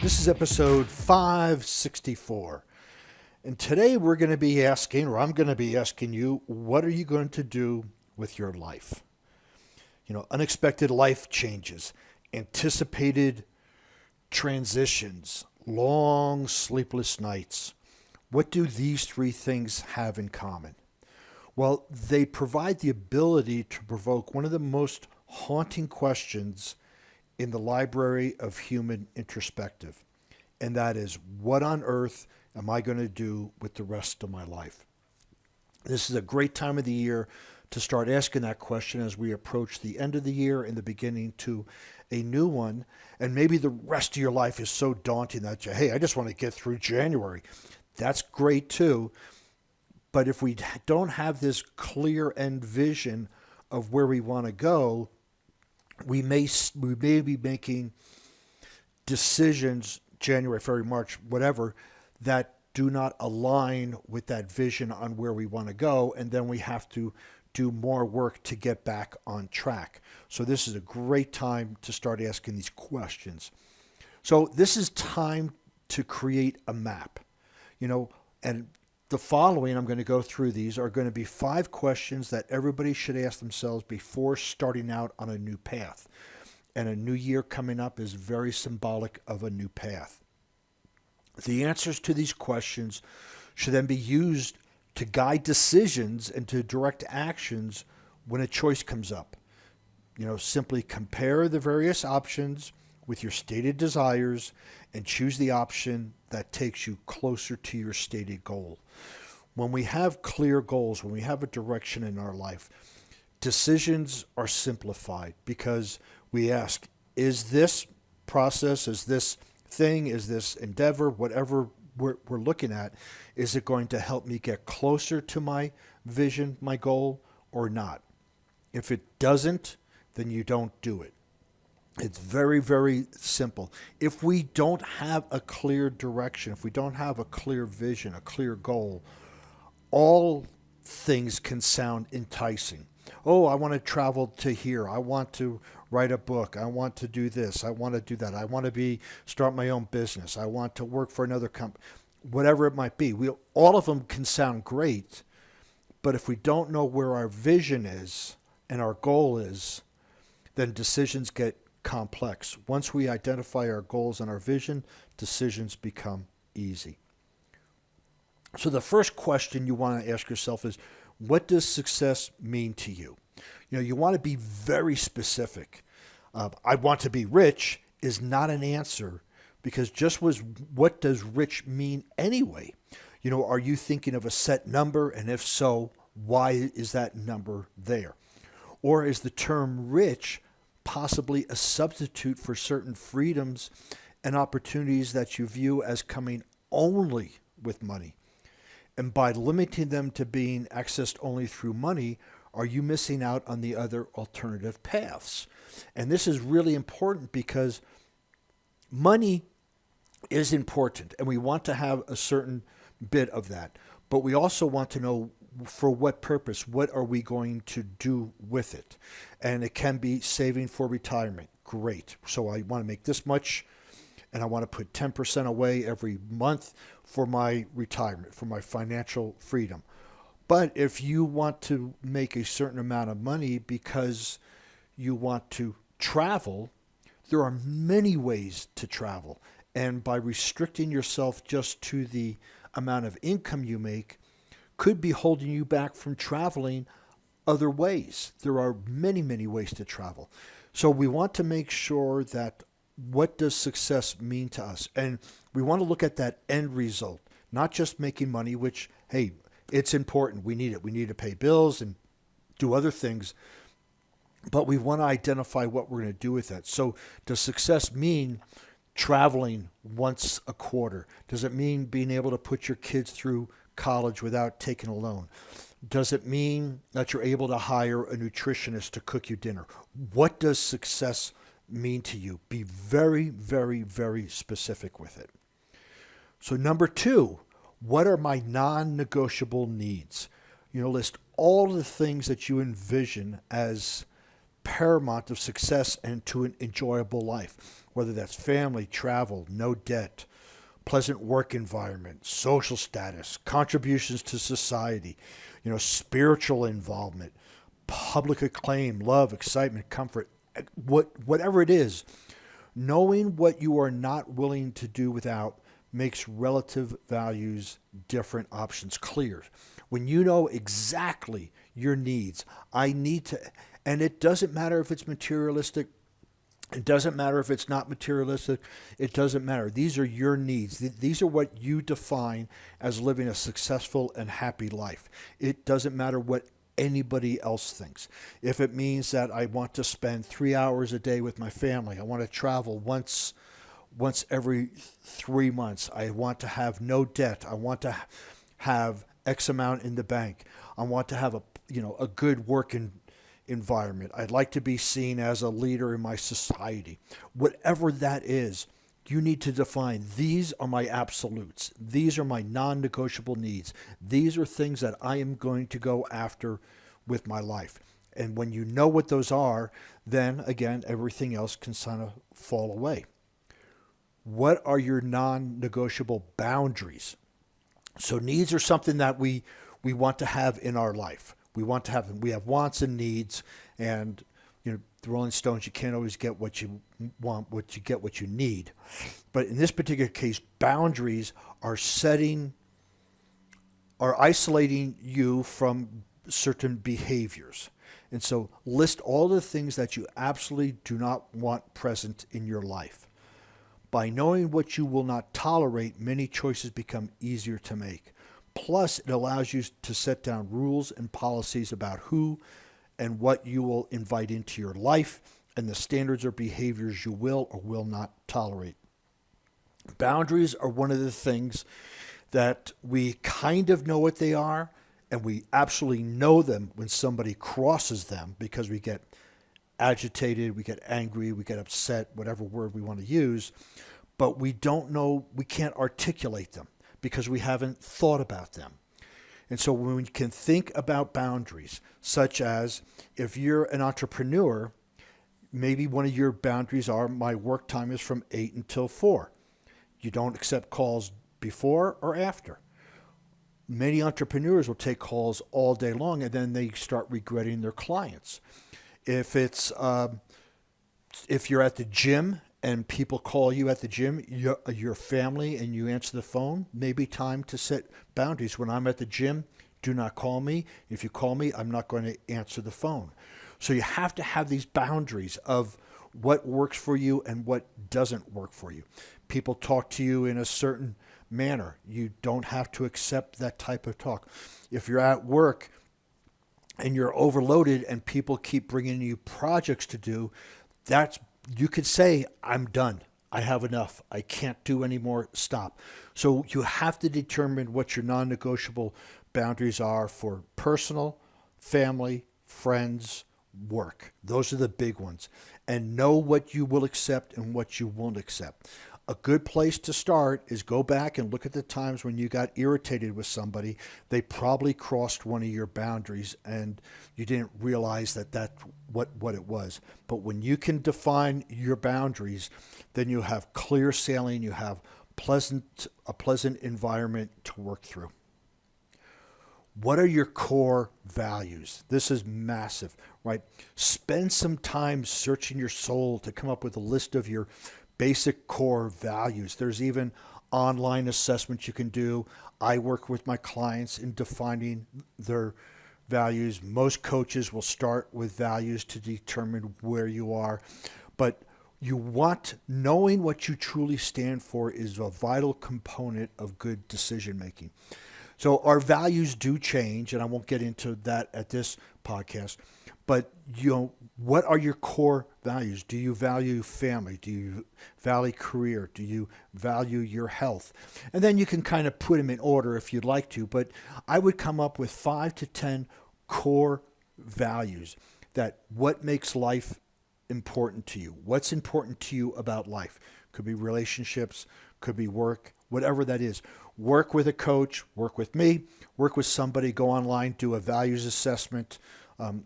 This is episode 564. And today we're going to be asking, or I'm going to be asking you, what are you going to do with your life? Unexpected life changes, anticipated transitions, long sleepless nights. What do these three things have in common? Well, they provide the ability to provoke one of the most haunting questions in the library of human introspective. And that is, what on earth am I going to do with the rest of my life? This is a great time of the year to start asking that question as we approach the end of the year and the beginning to a new one. And maybe the rest of your life is so daunting that hey, I just want to get through January. That's great too. But if we don't have this clear end vision of where we want to go, we may be making decisions January, February, March, whatever, that do not align with that vision on where we want to go, and then we have to do more work to get back on track. So this is a great time to start asking these questions. So this is time to create a map, and the following, I'm going to go through these, are going to be 5 questions that everybody should ask themselves before starting out on a new path. And a new year coming up is very symbolic of a new path. The answers to these questions should then be used to guide decisions and to direct actions when a choice comes up. Simply compare the various options with your stated desires and choose the option that takes you closer to your stated goal. When we have clear goals, when we have a direction in our life, decisions are simplified because we ask, is this process, is this thing, is this endeavor, whatever we're looking at, is it going to help me get closer to my vision, my goal, or not? If it doesn't, then you don't do it. It's very, very simple. If we don't have a clear direction, if we don't have a clear vision, a clear goal, all things can sound enticing. Oh, I want to travel to here. I want to write a book. I want to do this. I want to do that. I want to start my own business. I want to work for another company. Whatever it might be. All of them can sound great, but if we don't know where our vision is and our goal is, then decisions get complex. Once we identify our goals and our vision, decisions become easy. So the first question you want to ask yourself is, what does success mean to you? You want to be very specific. I want to be rich is not an answer, because what does rich mean anyway? Are you thinking of a set number? And if so, why is that number there? Or is the term rich possibly a substitute for certain freedoms and opportunities that you view as coming only with money? And by limiting them to being accessed only through money, are you missing out on the other alternative paths? And this is really important because money is important and we want to have a certain bit of that. But we also want to know for what purpose, what are we going to do with it? And it can be saving for retirement. Great. So I want to make this much and I want to put 10% away every month for my retirement, for my financial freedom. But if you want to make a certain amount of money because you want to travel, there are many ways to travel. And by restricting yourself just to the amount of income you make could be holding you back from traveling other ways. There are many, many ways to travel. So we want to make sure that what does success mean to us? And we want to look at that end result, not just making money, which, hey, it's important. We need it. We need to pay bills and do other things. But we want to identify what we're going to do with that. So does success mean traveling once a quarter? Does it mean being able to put your kids through college without taking a loan? Does it mean that you're able to hire a nutritionist to cook you dinner? What does success mean to you? Be very, very, very specific with it. So number 2, what are my non-negotiable needs? List all the things that you envision as paramount of success and to an enjoyable life, whether that's family, travel, no debt, pleasant work environment, social status, contributions to society, spiritual involvement, public acclaim, love, excitement, comfort, whatever it is. Knowing what you are not willing to do without makes relative values, different options clear. When you know exactly your needs, I need to, and it doesn't matter if it's materialistic, it doesn't matter if it's not materialistic, it doesn't matter. These are your needs. These are what you define as living a successful and happy life. It doesn't matter what anybody else thinks. If it means that I want to spend 3 hours a day with my family, I want to travel once every 3 months, I want to have no debt, I want to have X amount in the bank, I want to have a good working environment, I'd like to be seen as a leader in my society. Whatever that is, you need to define, these are my absolutes. These are my non-negotiable needs. These are things that I am going to go after with my life. And when you know what those are, then again, everything else can kind of fall away. What are your non-negotiable boundaries? So needs are something that we want to have in our life. We want to have them. We have wants and needs, and the Rolling Stones, you can't always get what you want, what you get what you need. But in this particular case, boundaries are isolating you from certain behaviors. And so list all the things that you absolutely do not want present in your life. By knowing what you will not tolerate, many choices become easier to make. Plus, it allows you to set down rules and policies about who and what you will invite into your life and the standards or behaviors you will or will not tolerate. Boundaries are one of the things that we kind of know what they are, and we absolutely know them when somebody crosses them, because we get agitated, we get angry, we get upset, whatever word we want to use, but we don't know, we can't articulate them because we haven't thought about them. And so when we can think about boundaries, such as if you're an entrepreneur, maybe one of your boundaries are, my work time is from 8 until 4. You don't accept calls before or after. Many entrepreneurs will take calls all day long, and then they start regretting their clients. If you're at the gym and people call you at the gym, your family, and you answer the phone, maybe time to set boundaries. When I'm at the gym, do not call me. If you call me, I'm not going to answer the phone. So you have to have these boundaries of what works for you and what doesn't work for you. People talk to you in a certain manner. You don't have to accept that type of talk. If you're at work and you're overloaded and people keep bringing you projects to do, you could say, I'm done. I have enough. I can't do any more. Stop. So you have to determine what your non-negotiable boundaries are for personal, family, friends, work. Those are the big ones. And know what you will accept and what you won't accept. A good place to start is go back and look at the times when you got irritated with somebody. They probably crossed one of your boundaries and you didn't realize that that's what it was. But when you can define your boundaries, then you have clear sailing, you have a pleasant environment to work through. What are your core values? This is massive, right? Spend some time searching your soul to come up with a list of your basic core values. There's even online assessments you can do. I work with my clients in defining their values. Most coaches will start with values to determine where you are. But knowing what you truly stand for is a vital component of good decision making. So our values do change, and I won't get into that at this podcast. But what are your core values? Do you value family? Do you value career? Do you value your health? And then you can kind of put them in order if you'd like to. But I would come up with 5 to 10 core values. That what makes life important to you? What's important to you about life? Could be relationships, could be work, whatever that is. Work with a coach, work with me, work with somebody, go online, do a values assessment,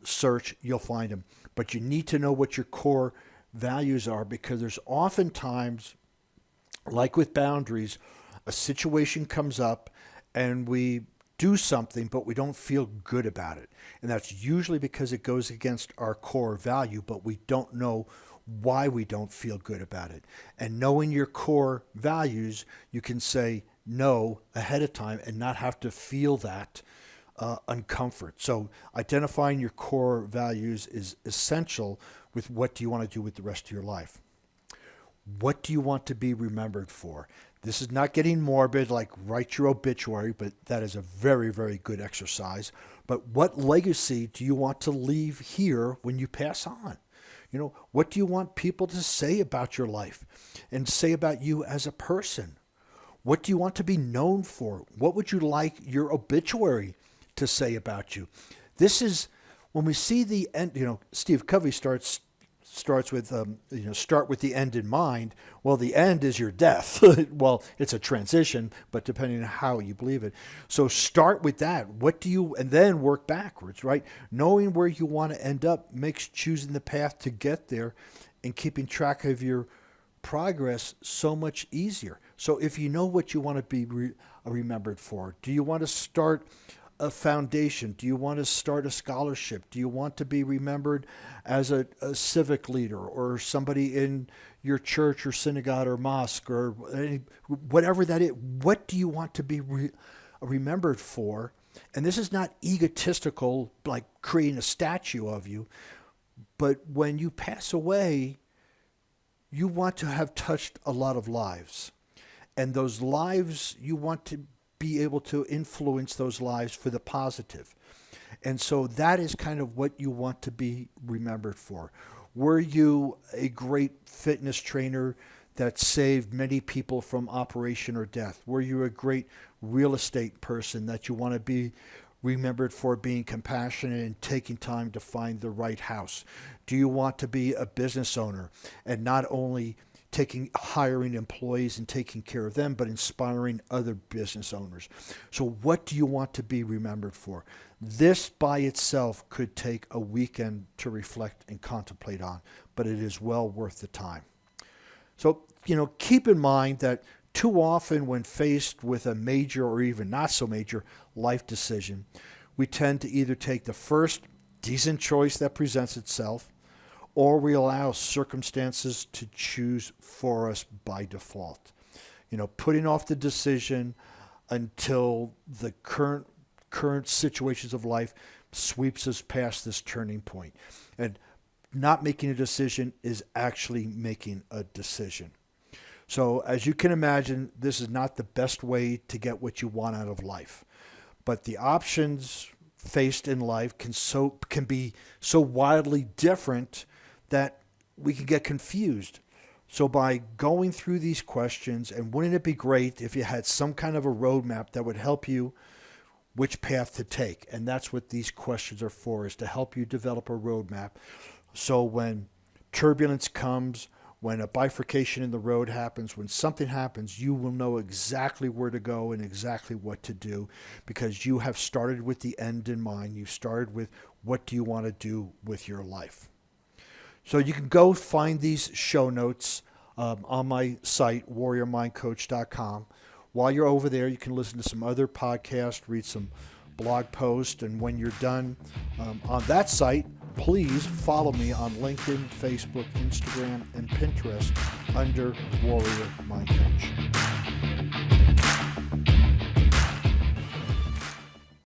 search, you'll find them. but you need to know what your core values are, because there's oftentimes, like with boundaries, a situation comes up and we do something, but we don't feel good about it. And that's usually because it goes against our core value, but we don't know why we don't feel good about it. And knowing your core values, you can say no ahead of time and not have to feel that uncomfort. So identifying your core values is essential with what do you want to do with the rest of your life. What do you want to be remembered for? This is not getting morbid like write your obituary, but that is a very, very good exercise. But what legacy do you want to leave here when you pass on? What do you want people to say about your life and say about you as a person? What do you want to be known for? What would you like your obituary to say about you? This is when we see the end. Steve Covey starts with start with the end in mind. Well, the end is your death. Well, it's a transition, but depending on how you believe it. So start with that. And then work backwards, right? Knowing where you want to end up makes choosing the path to get there and keeping track of your progress so much easier. So if you know what you want to be remembered for, do you want to start a foundation? Do you want to start a scholarship? Do you want to be remembered as a civic leader or somebody in your church or synagogue or mosque or whatever that is? What do you want to be remembered for? And this is not egotistical, like creating a statue of you, but when you pass away, you want to have touched a lot of lives. And those lives, you want to be able to influence those lives for the positive. And so that is kind of what you want to be remembered for. Were you a great fitness trainer that saved many people from operation or death? Were you a great real estate person that you want to be remembered for being compassionate and taking time to find the right house? Do you want to be a business owner and not only hiring employees and taking care of them, but inspiring other business owners? So what do you want to be remembered for? This by itself could take a weekend to reflect and contemplate on, but it is well worth the time. So, keep in mind that too often when faced with a major or even not so major life decision, we tend to either take the first decent choice that presents itself, or we allow circumstances to choose for us by default. Putting off the decision until the current situations of life sweeps us past this turning point. And not making a decision is actually making a decision. So as you can imagine, this is not the best way to get what you want out of life. But the options faced in life can be so wildly different that we can get confused. So by going through these questions, and wouldn't it be great if you had some kind of a roadmap that would help you which path to take? And that's what these questions are for, is to help you develop a roadmap. So when turbulence comes, when a bifurcation in the road happens, when something happens, you will know exactly where to go and exactly what to do, because you have started with the end in mind. You started with what do you want to do with your life. So you can go find these show notes on my site, warriormindcoach.com. While you're over there, you can listen to some other podcasts, read some blog posts, and when you're done on that site, please follow me on LinkedIn, Facebook, Instagram, and Pinterest under Warrior Mind Coach.